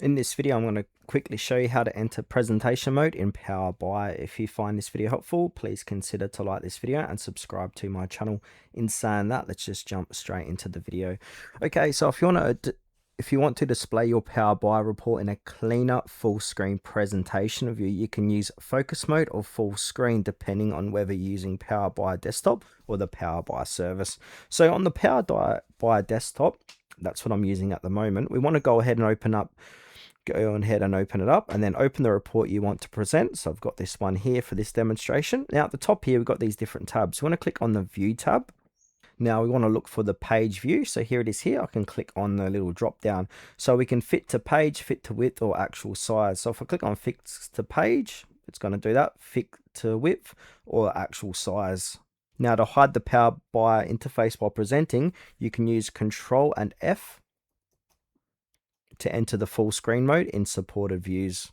In this video, I'm going to quickly show you how to enter presentation mode in Power BI. If you find this video helpful, please consider to like this video and subscribe to my channel. In saying that, let's just jump straight into the video. Okay, so if you want to display your Power BI report in a cleaner full screen presentation view, you can use focus mode or full screen depending on whether you're using Power BI desktop or the Power BI service. So on the Power BI desktop, that's what I'm using at the moment. We want to go ahead and open it up and then open the report you want to present. So I've got this one here for this demonstration. Now at the top here, we've got these different tabs. We want to click on the view tab. Now we want to look for the page view. So here it is here. I can click on the little drop down. So we can fit to page, fit to width, or actual size. So if I click on fix to page, it's going to do that. Fit to width or actual size. Now to hide the Power BI interface while presenting, you can use Control and F to enter the full screen mode in supported views.